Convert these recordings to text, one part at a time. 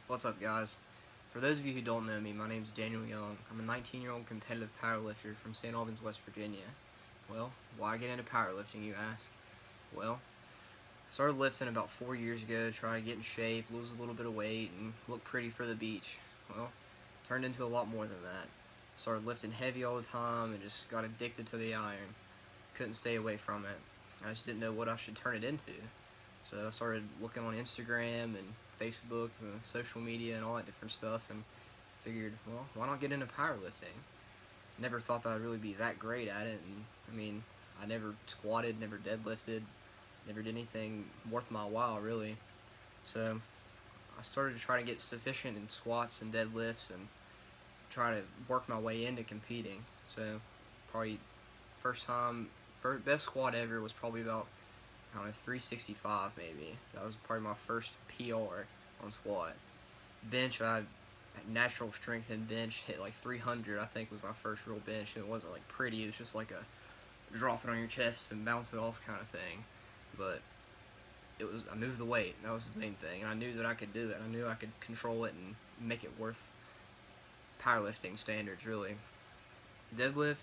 What's up, guys? For those of you who don't know me, my name is Daniel Young. I'm a 19-year-old competitive powerlifter from St. Albans, West Virginia. Well, why get into powerlifting, you ask? Well, I started lifting about 4 years ago, trying to get in shape, lose a little bit of weight, and look pretty for the beach. Well, it turned into a lot more than that. Started lifting heavy all the time and just got addicted to the iron. Couldn't stay away from it. I just didn't know what I should turn it into. So I started looking on Instagram and Facebook and social media and all that different stuff, and figured, well, why not get into powerlifting? Never thought that I'd really be that great at it, and I never squatted, never deadlifted, never did anything worth my while, really. So I started to try to get sufficient in squats and deadlifts and try to work my way into competing. So probably first best squat ever was probably about, I don't know, 365 maybe. That was probably my first PR on squat. Bench, I had natural strength in bench, hit like 300, I think was my first real bench. It wasn't like pretty, it was just like a drop it on your chest and bounce it off kind of thing. But I moved the weight, that was the main thing. And I knew that I could do it. I knew I could control it and make it worth powerlifting standards, really. Deadlift,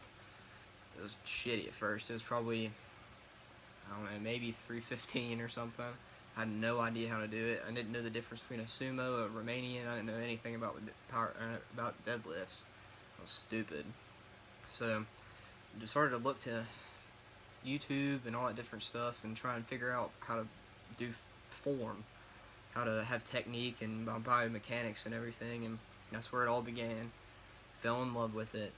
it was shitty at first. It was probably, I don't know, maybe 315 or something. I had no idea how to do it. I didn't know the difference between a sumo, a Romanian. I didn't know anything about about deadlifts. I was stupid. So I just started to look to YouTube and all that different stuff and try and figure out how to do form, how to have technique and biomechanics and everything. And that's where it all began. Fell in love with it.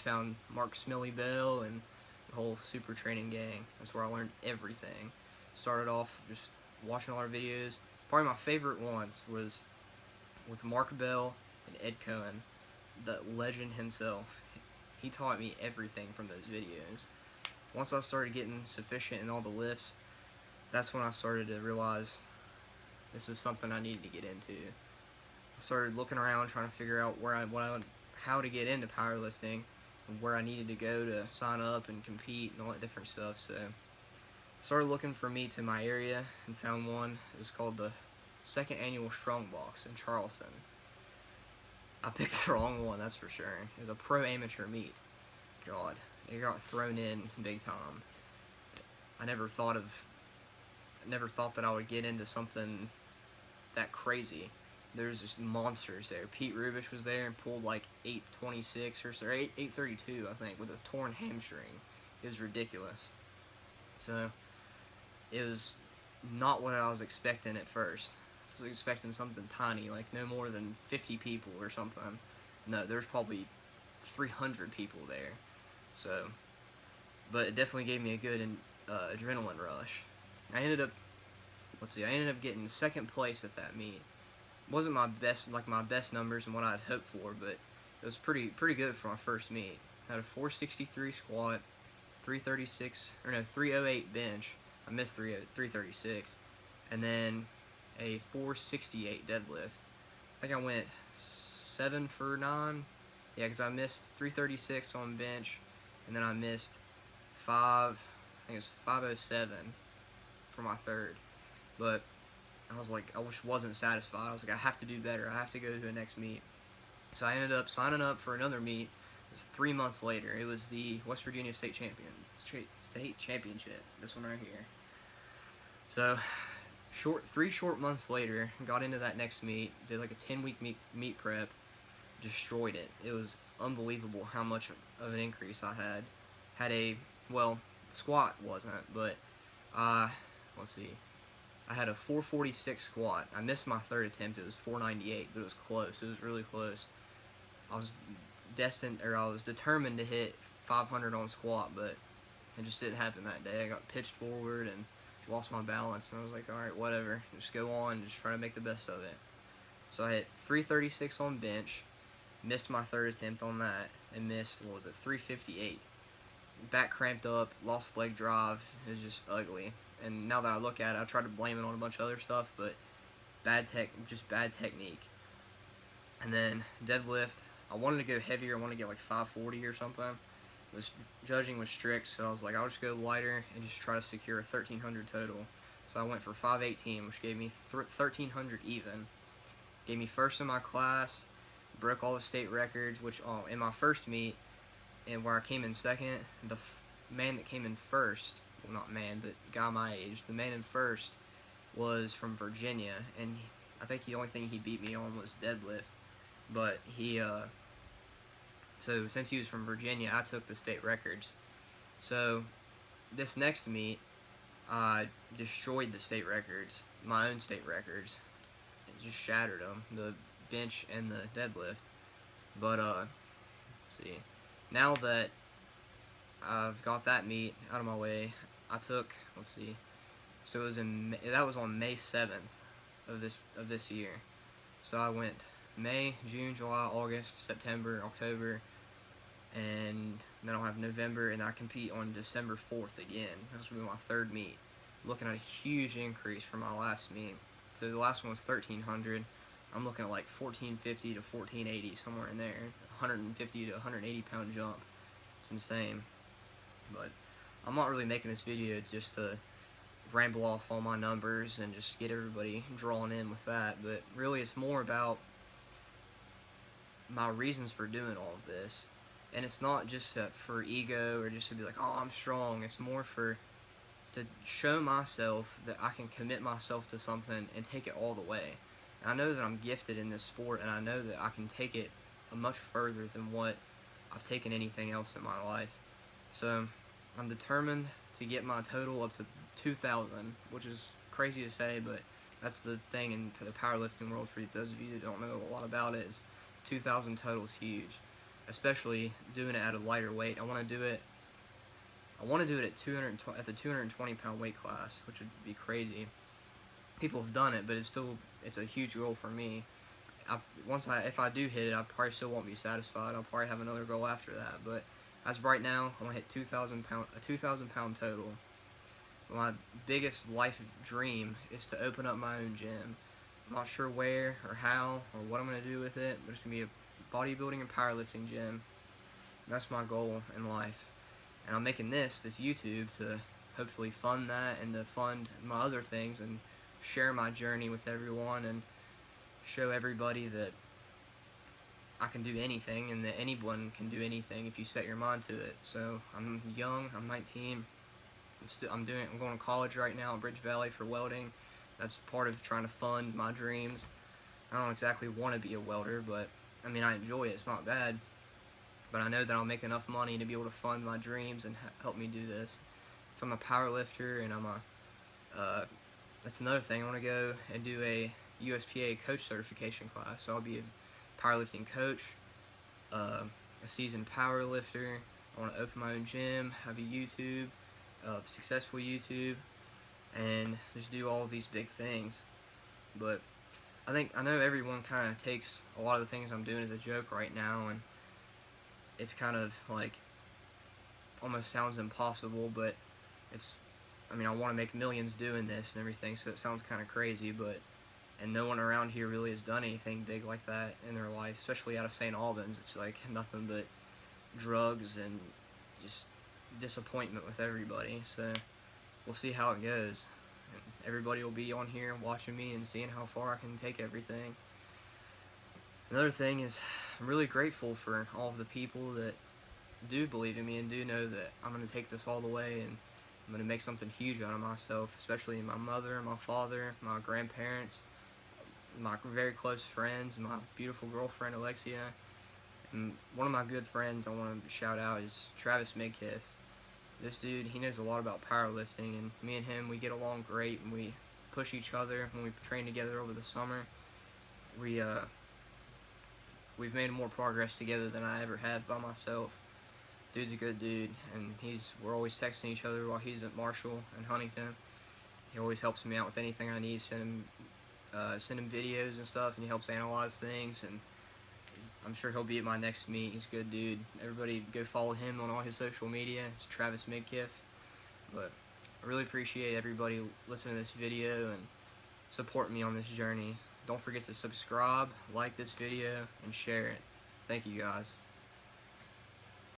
Found Mark Smiley Bell and the whole super training gang. That's where I learned everything. Started off just watching all our videos. Probably my favorite ones was with Mark Bell and Ed Cohen, the legend himself. He taught me everything from those videos. Once I started getting sufficient in all the lifts, that's when I started to realize this is something I needed to get into. I started looking around trying to figure out how to get into powerlifting and where I needed to go to sign up and compete and all that different stuff. So started looking for meets in my area and found one. It was called the second annual Strongbox in Charleston. I picked the wrong one, that's for sure. It was a pro amateur meet. God, it got thrown in big time. I never thought that I would get into something that crazy. There's just monsters there. Pete Rubish was there and pulled like 826 or 832, I think, with a torn hamstring. It was ridiculous. So it was not what I was expecting at first. I was expecting something tiny, like no more than 50 people or something. No, there's probably 300 people there. So, but it definitely gave me a good adrenaline rush. I ended up getting second place at that meet. Wasn't my best numbers and what I'd hoped for, but it was pretty good for my first meet. I had a 463 squat, 308 bench. I missed 336, and then a 468 deadlift. I think I went 7 for 9. Yeah, because I missed 336 on bench, and then I missed 5. I think it was 507 for my third, but I was like, I just wasn't satisfied. I was like, I have to do better. I have to go to the next meet. So I ended up signing up for another meet. It was 3 months later. It was the West Virginia State Championship. This one right here. So 3 short months later, got into that next meet. Did like a 10-week meet prep. Destroyed it. It was unbelievable how much of an increase I had. Squat wasn't, but let's see. I had a 446 squat. I missed my third attempt. It was 498, but it was close. It was really close. I was determined to hit 500 on squat, but it just didn't happen that day. I got pitched forward and lost my balance, and I was like, all right, whatever. Just go on, just try to make the best of it. So I hit 336 on bench, missed my third attempt on that, and missed, 358. Back cramped up, lost leg drive. It was just ugly. And now that I look at it, I try to blame it on a bunch of other stuff, but bad technique. And then deadlift, I wanted to go heavier. I wanted to get like 540 or something. Judging was strict, so I was like, I'll just go lighter and just try to secure a 1300 total. So I went for 518, which gave me 1300 even. gave me first in my class, broke all the state records, which in my first meet, and where I came in second, the man that came in first, well, not man, but guy my age, the man in first was from Virginia, and I think the only thing he beat me on was deadlift. But so since he was from Virginia, I took the state records. So this next meet, I destroyed the state records, my own state records. It just shattered them, the bench and the deadlift. But let's see. Now that I've got that meet out of my way, I took, let's see. So that was on May 7th of this year. So I went May, June, July, August, September, October, and then I'll have November, and I compete on December 4th again. This will be my third meet. Looking at a huge increase from my last meet. So the last one was 1,300. I'm looking at like 1,450 to 1,480, somewhere in there. 150 to 180 pound jump. It's insane. But I'm not really making this video just to ramble off all my numbers and just get everybody drawn in with that. But really, it's more about my reasons for doing all of this. And it's not just for ego or just to be like, oh, I'm strong. It's more to show myself that I can commit myself to something and take it all the way. And I know that I'm gifted in this sport, and I know that I can take it much further than what I've taken anything else in my life. So I'm determined to get my total up to 2,000, which is crazy to say, but that's the thing in the powerlifting world. For those of you that don't know a lot about it, is 2,000 total is huge, especially doing it at a lighter weight. I want to do it at the 220 pound weight class, which would be crazy. People have done it, but it's a huge goal for me. If I do hit it, I probably still won't be satisfied. I'll probably have another goal after that. But as of right now, I want to hit 2,000 pound total. My biggest life dream is to open up my own gym. I'm not sure where or how or what I'm going to do with it, but it's going to be a bodybuilding and powerlifting gym. That's my goal in life. And I'm making this YouTube to hopefully fund that and to fund my other things and share my journey with everyone and show everybody that I can do anything and that anyone can do anything if you set your mind to it. So I'm young, I'm 19, I'm going to college right now in Bridge Valley for welding. That's part of trying to fund my dreams. I don't exactly want to be a welder, but I mean, I enjoy it, it's not bad. But I know that I'll make enough money to be able to fund my dreams and help me do this. If I'm a power lifter and that's another thing, I want to go and do a USPA coach certification class. So I'll be a powerlifting coach, a seasoned power lifter. I want to open my own gym, have a YouTube, successful YouTube, and just do all of these big things. But I know everyone kind of takes a lot of the things I'm doing as a joke right now, and it's kind of like almost sounds impossible, but I want to make millions doing this and everything, so it sounds kind of crazy, and no one around here really has done anything big like that in their life, especially out of St. Albans. It's like nothing but drugs and just disappointment with everybody, so we'll see how it goes. And everybody will be on here watching me and seeing how far I can take everything. Another thing is, I'm really grateful for all of the people that do believe in me and do know that I'm going to take this all the way and I'm going to make something huge out of myself, especially my mother, my father, my grandparents, my very close friends, my beautiful girlfriend Alexia, and one of my good friends I want to shout out is Travis Midkiff. This dude, he knows a lot about powerlifting, and me and him, we get along great, and we push each other when we train together over the summer. We've made more progress together than I ever have by myself. Dude's a good dude, and we're always texting each other while he's at Marshall and Huntington. He always helps me out with anything I need. Send him videos and stuff, and he helps analyze things. And I'm sure he'll be at my next meet. He's a good dude. Everybody go follow him on all his social media. It's Travis Midkiff. But I really appreciate everybody listening to this video and supporting me on this journey. Don't forget to subscribe, like this video, and share it. Thank you guys.